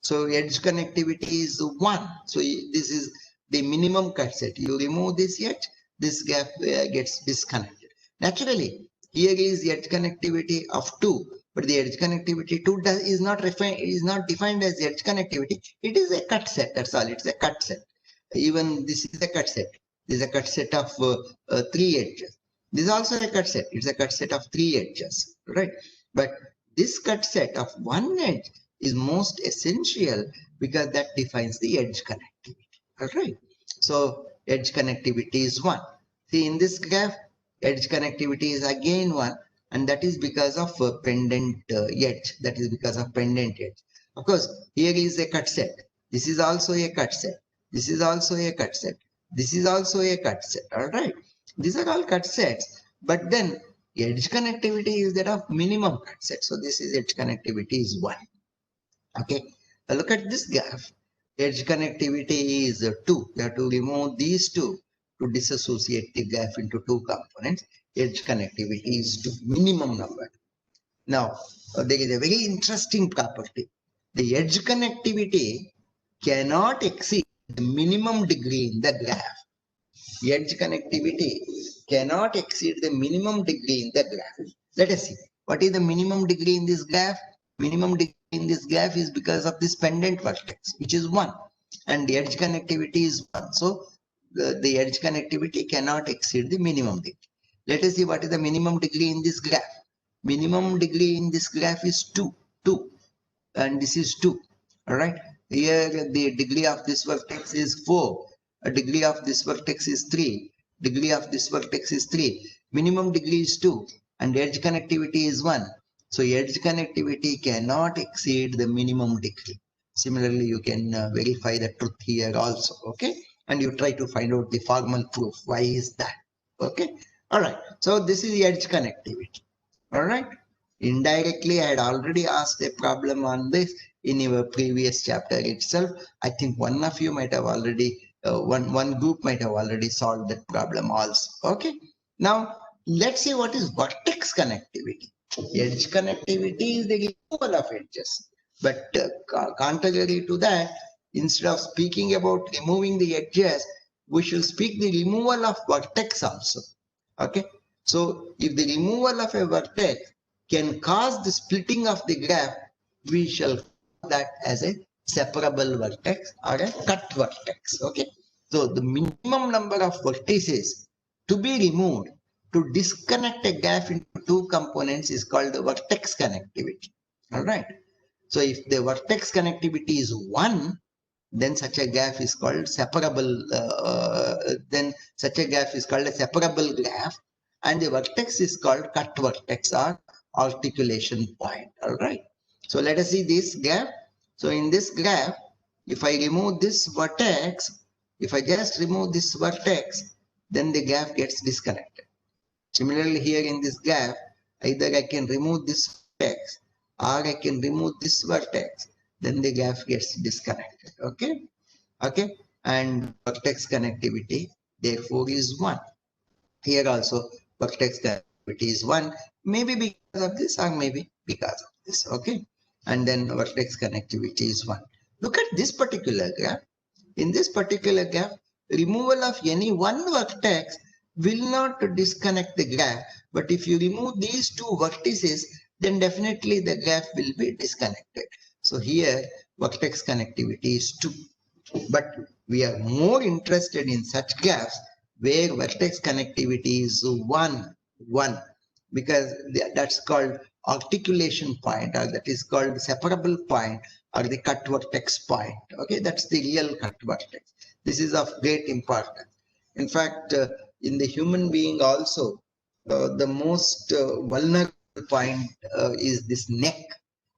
So edge connectivity is 1. So this is the minimum cut set. You remove this edge, this gap gets disconnected. Naturally, here is the edge connectivity of 2, but the edge connectivity 2 is not defined as edge connectivity. It is a cut set. That's all. It's a cut set. Even this is a cut set. This is a cut set of 3 edges. This is also a cut set. It's a cut set of 3 edges, right? But this cut set of 1 edge is most essential, because that defines the edge connectivity. All right. So edge connectivity is 1. See, in this graph, edge connectivity is again 1, and that is because of pendant edge. That is because of pendant edge. Of course, here is a cut set. This is also a cut set. This is also a cut set. This is also a cut set. All right. These are all cut sets. But then edge connectivity is that of minimum cut set. So this is edge connectivity is 1. Okay. Now look at this graph. Edge connectivity is 2. You have to remove these 2 to disassociate the graph into 2 components. Edge connectivity is 2, minimum number. Now, there is a very interesting property. The edge connectivity cannot exceed the minimum degree in the graph. Edge connectivity cannot exceed the minimum degree in the graph. Let us see. What is the minimum degree in this graph? Minimum degree in this graph is because of this pendant vertex, which is 1. And the edge connectivity is 1. So, the edge connectivity cannot exceed the minimum degree. Let us see what is the minimum degree in this graph. Minimum degree in this graph is 2. And this is 2. All right. Here the degree of this vertex is 4. A degree of this vertex is 3. Degree of this vertex is 3. Minimum degree is 2. And edge connectivity is 1. So edge connectivity cannot exceed the minimum degree. Similarly, you can verify the truth here also. Okay. And you try to find out the formal proof. Why is that? Okay. All right. So this is the edge connectivity. All right. Indirectly, I had already asked a problem on this in your previous chapter itself. I think one of you might have already, one group might have already solved that problem also. Okay. Now, let's see what is vertex connectivity. Edge connectivity is the removal of edges. But contrary to that, instead of speaking about removing the edges, we should speak the removal of vertex also. Okay. So if the removal of a vertex can cause the splitting of the graph, we shall call that as a separable vertex or a cut vertex. Okay. So the minimum number of vertices to be removed to disconnect a graph into two components is called the vertex connectivity. All right. So if the vertex connectivity is 1, then such a graph is called separable. Then such a graph is called a separable graph, and the vertex is called cut vertex or articulation point. All right. So let us see this graph. So in this graph, if I remove this vertex, if I just remove this vertex, then the graph gets disconnected. Similarly, here in this graph, either I can remove this vertex or I can remove this vertex, then the graph gets disconnected. Okay, and vertex connectivity therefore is 1. Here also vertex connectivity is 1, maybe because of this or maybe because of this. Okay, and then vertex connectivity is 1. Look at this particular graph. In this particular graph, removal of any one vertex will not disconnect the graph, but if you remove these two vertices, then definitely the graph will be disconnected. So here vertex connectivity is 2, but we are more interested in such graphs where vertex connectivity is 1, because that's called articulation point, or that is called separable point, or the cut vertex point. Okay, that's the real cut vertex. This is of great importance. In fact, in the human being also, the most vulnerable point is this neck,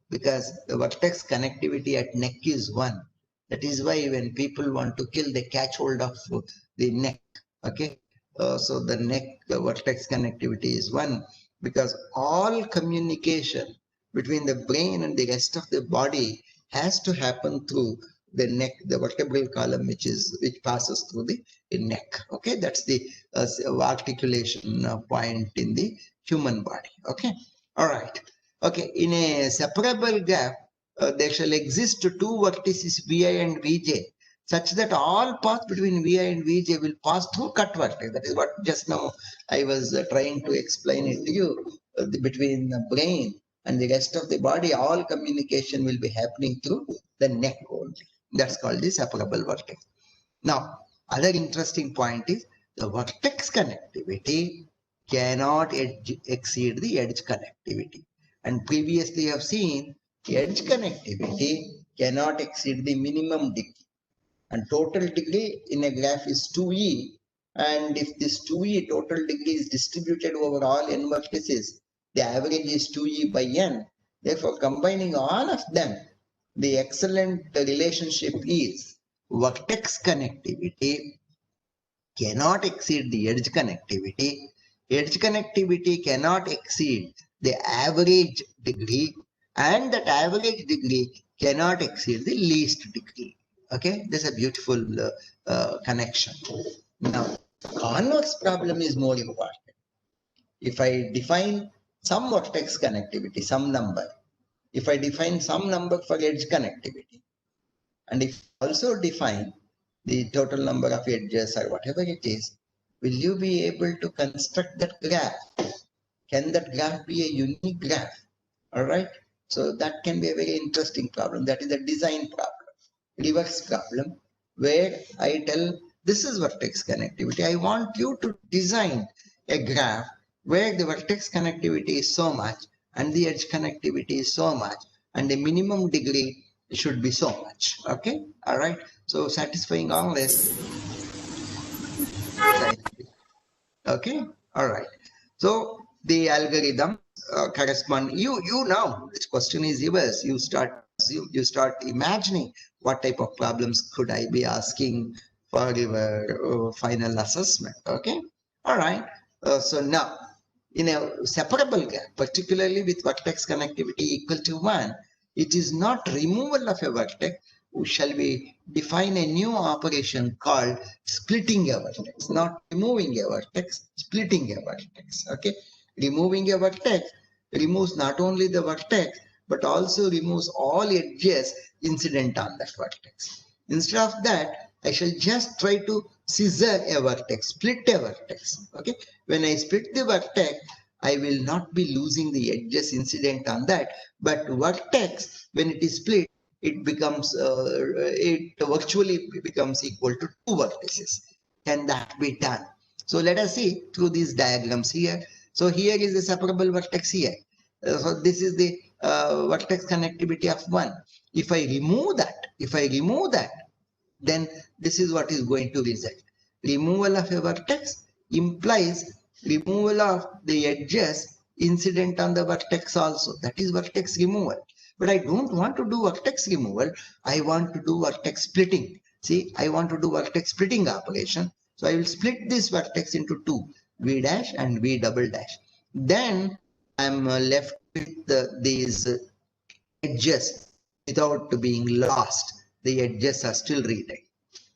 because the vertex connectivity at neck is 1. That is why when people want to kill, they catch hold of the neck. Okay, so the neck, the vertex connectivity is 1, because all communication between the brain and the rest of the body has to happen through the neck, the vertebral column, which passes through the neck. Okay, that's the articulation point in the human body. Okay, all right. Okay, in a separable graph, there shall exist two vertices Vi and Vj, such that all paths between Vi and Vj will pass through cut vertex. That is what just now I was trying to explain it to you. Between the brain and the rest of the body, all communication will be happening through the neck only. That's called the separable vertex. Now, other interesting point is the vertex connectivity cannot exceed the edge connectivity. And previously you have seen edge connectivity cannot exceed the minimum degree. And total degree in a graph is 2e. And if this 2e total degree is distributed over all n vertices, the average is 2e by n. Therefore, combining all of them, the excellent relationship is vertex connectivity cannot exceed the edge connectivity. Edge connectivity cannot exceed the average degree, and that average degree cannot exceed the least degree. Okay, there's a beautiful connection. Now, convex problem is more important. If I define some vertex connectivity, some number, if I define some number for edge connectivity, and if I also define the total number of edges or whatever it is, will you be able to construct that graph? Can that graph be a unique graph? All right. So that can be a very interesting problem. That is a design problem, reverse problem, where I tell this is vertex connectivity. I want you to design a graph where the vertex connectivity is so much and the edge connectivity is so much, and the minimum degree should be so much. Okay. All right. So satisfying all this. Okay. All right. So the algorithm correspond. You now. This question is yours. You start imagining what type of problems could I be asking for your final assessment. Okay. All right. So now, in a separable graph, particularly with vertex connectivity equal to 1, it is not removal of a vertex. Shall we define a new operation called splitting a vertex, not removing a vertex, splitting a vertex. Okay, removing a vertex removes not only the vertex but also removes all edges incident on that vertex. Instead of that, I shall just try to scissor a vertex, split a vertex. Okay, when I split the vertex, I will not be losing the edges incident on that, but vertex, when it is split, it becomes it virtually becomes equal to 2 vertices. Can that be done? So let us see through these diagrams here. So here is the separable vertex here. So this is the vertex connectivity of 1. If I remove that, then this is what is going to result. Removal of a vertex implies removal of the edges incident on the vertex also. That is vertex removal. But I don't want to do vertex removal. I want to do vertex splitting. See, I want to do vertex splitting operation. So I will split this vertex into two, V dash and V double dash. Then I'm left with these edges without being lost. The edges are still retained.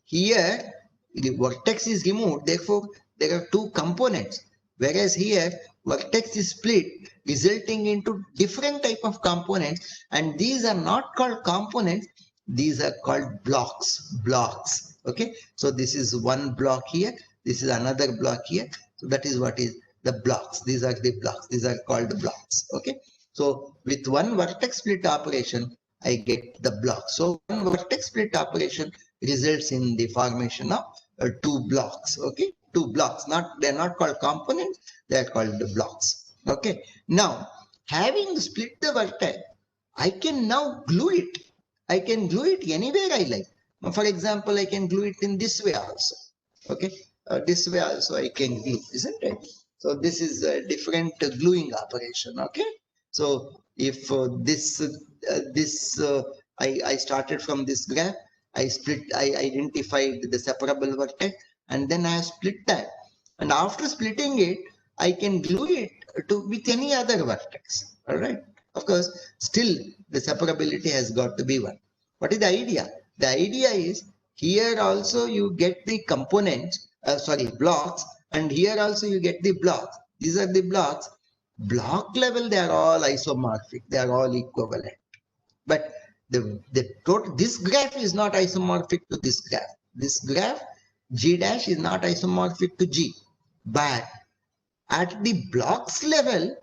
Here, the vertex is removed, therefore, there are two components. Whereas here, vertex is split, resulting into different type of components, and these are not called components, these are called blocks. Okay, so this is one block here, this is another block here. So that is what is the blocks. These are the blocks. These are called blocks. Okay, so with one vertex split operation, I get the block. So one vertex split operation results in the formation of two blocks. Okay, two blocks. They're not called components. They're called the blocks. Okay. Now, having split the vertex, I can now glue it. I can glue it anywhere I like. For example, I can glue it in this way also. Okay, this way also I can glue, isn't it? So this is a different gluing operation. Okay. So if I started from this graph, I identified the separable vertex, and then I split that. And after splitting it, I can glue it with any other vertex. All right. Of course, still the separability has got to be one. What is the idea? The idea is here also you get the components, blocks, and here also you get the blocks. These are the blocks. Block level, they are all isomorphic. They are all equivalent. But this graph is not isomorphic to this graph. This graph, G dash, is not isomorphic to G. But at the blocks level,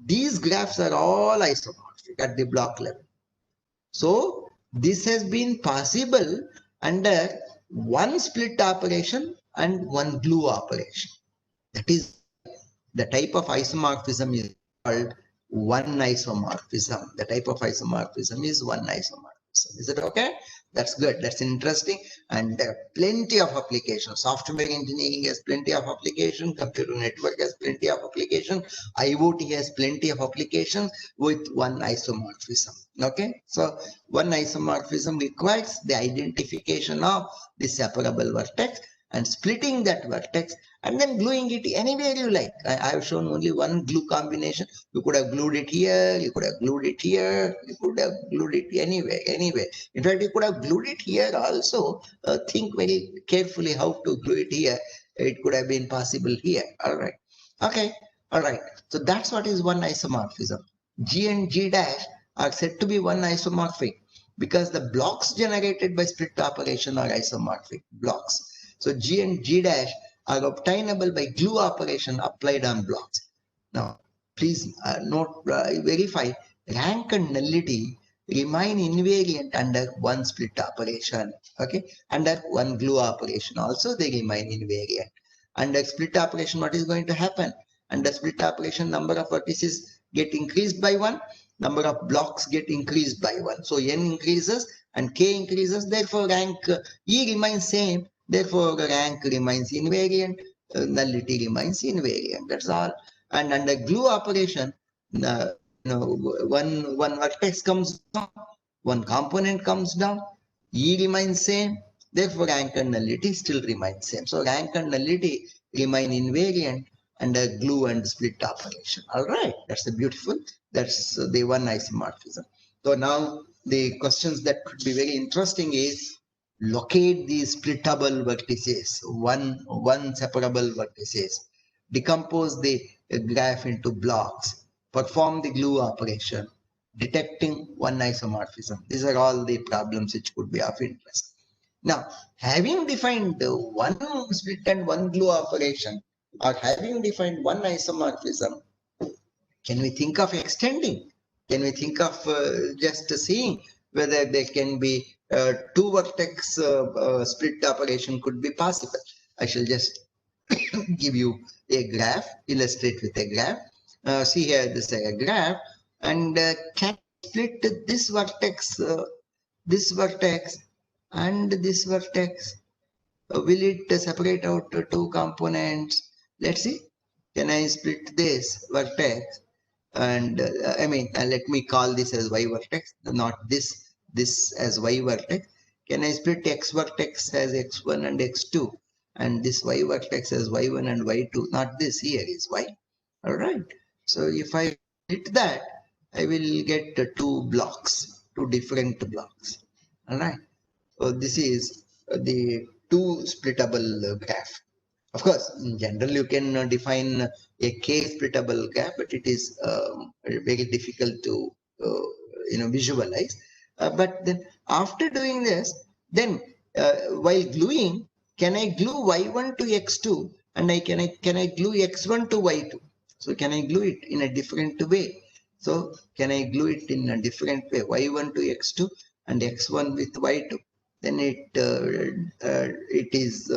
these graphs are all isomorphic at the block level. So this has been possible under one split operation and one glue operation. That is, the type of isomorphism is called one isomorphism. The type of isomorphism is one isomorphism. Is it okay? That's good. That's interesting. And there are plenty of applications. Software engineering has plenty of applications. Computer network has plenty of applications. IoT has plenty of applications with one isomorphism. Okay. So one isomorphism requires the identification of the separable vertex and splitting that vertex and then gluing it anywhere you like. I have shown only one glue combination. You could have glued it here, you could have glued it here, you could have glued it anywhere. In fact, you could have glued it here also. Think very carefully how to glue it here. It could have been possible here. All right. Okay. All right. So that's what is one isomorphism. G and G dash are said to be one isomorphic because the blocks generated by split operation are isomorphic blocks. So G and G dash are obtainable by glue operation applied on blocks. Now, please verify rank and nullity remain invariant under one split operation. Okay, under one glue operation also they remain invariant. Under split operation, what is going to happen? Under split operation, number of vertices get increased by 1, number of blocks get increased by 1. So n increases and k increases, therefore rank E remains same. Therefore, rank remains invariant, nullity remains invariant. That's all. And under glue operation, one vertex comes down, one component comes down, E remains same. Therefore, rank and nullity still remains same. So, rank and nullity remain invariant under glue and split operation. All right. That's the beautiful. That's the one isomorphism. So now the questions that could be very interesting is, locate these splittable vertices, one separable vertices, decompose the graph into blocks, perform the glue operation, detecting one isomorphism. These are all the problems which could be of interest. Now, having defined one split and one glue operation, or having defined one isomorphism, can we think of extending? Can we think of just seeing whether there can be two vertex split operation could be possible? I shall just give you a graph, illustrate with a graph. See here, this is a graph, and can split this vertex, and this vertex. Will it separate out two components? Let's see. Can I split this vertex? And let me call this as y vertex, not this as y vertex. Can I split x vertex as x1 and x2, and this y vertex as y1 and y2? Not this, here is y. All right. So if I split that, I will get two different blocks. All right. So this is the two splittable graph. Of course, in general, you can define a k-splittable graph, but it is very difficult to visualize. But then after doing this, then while gluing, can I glue y1 to x2, and can I glue x1 to y2? So can I glue it in a different way? So can I glue it in a different way, y1 to x2 and x1 with y2? Then it is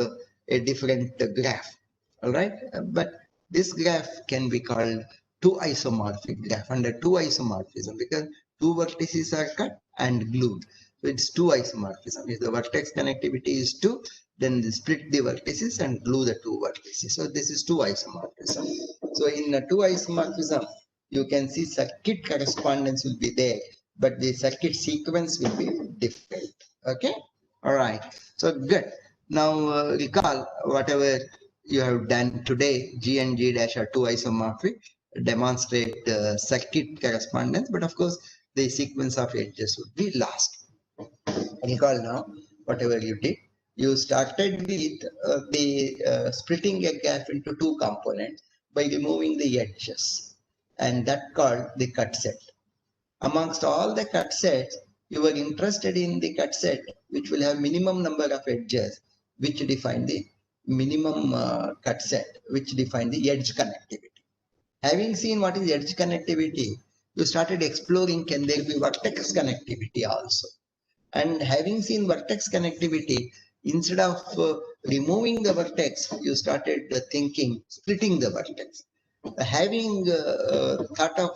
a different graph. All right, but this graph can be called two isomorphic graph under two isomorphism, because two vertices are cut and glued. So it's two isomorphism. If the vertex connectivity is 2, then split the vertices and glue the two vertices. So this is two isomorphism. So in a two isomorphism, you can see circuit correspondence will be there, but the circuit sequence will be different. Okay. All right. So good. Now recall whatever you have done today. G and G dash are two isomorphic. Demonstrate circuit correspondence, but of course the sequence of edges would be lost. Recall now whatever you did. You started with splitting a graph into two components by removing the edges, and that called the cut set. Amongst all the cut sets, you were interested in the cut set which will have minimum number of edges, which define the minimum cut set, which define the edge connectivity. Having seen what is edge connectivity, you started exploring, can there be vertex connectivity also? And having seen vertex connectivity, instead of removing the vertex, you started thinking splitting the vertex. Having thought of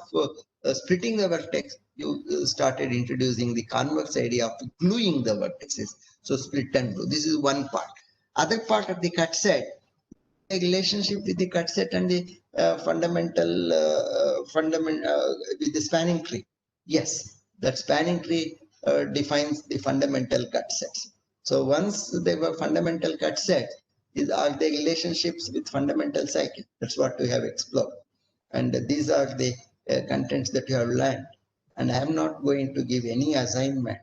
splitting the vertex, you started introducing the converse idea of gluing the vertices. So split and glue. This is one part. Other part of the cut set, a relationship with the cut set and the fundamental with the spanning tree. Yes, that spanning tree defines the fundamental cut sets. So once they were fundamental cut sets, are the relationships with fundamental cycle. That's what we have explored. And these are the contents that you have learned. And I am not going to give any assignment.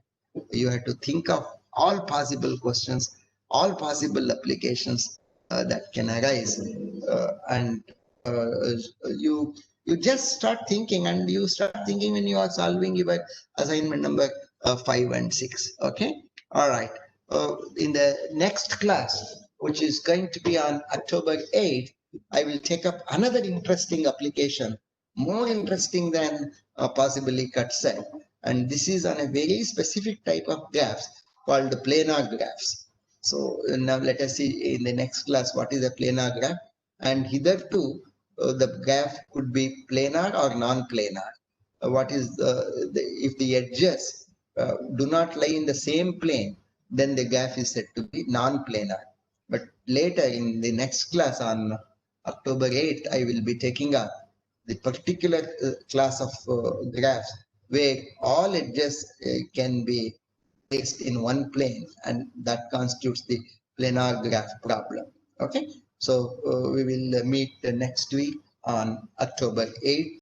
You have to think of all possible questions, all possible applications that can arise. You just start thinking, and you start thinking when you are solving your assignment number 5 and 6. Okay. All right. In the next class, which is going to be on October 8th, I will take up another interesting application, more interesting than possibly cut set. And this is on a very specific type of graphs called planar graphs. So now let us see in the next class what is a planar graph. And hitherto, the graph could be planar or non-planar. What is if the edges do not lie in the same plane, then the graph is said to be non-planar. But later in the next class on October 8th, I will be taking up the particular class of graphs where all edges can be placed in one plane, and that constitutes the planar graph problem. Okay, so we will meet next week on October 8th.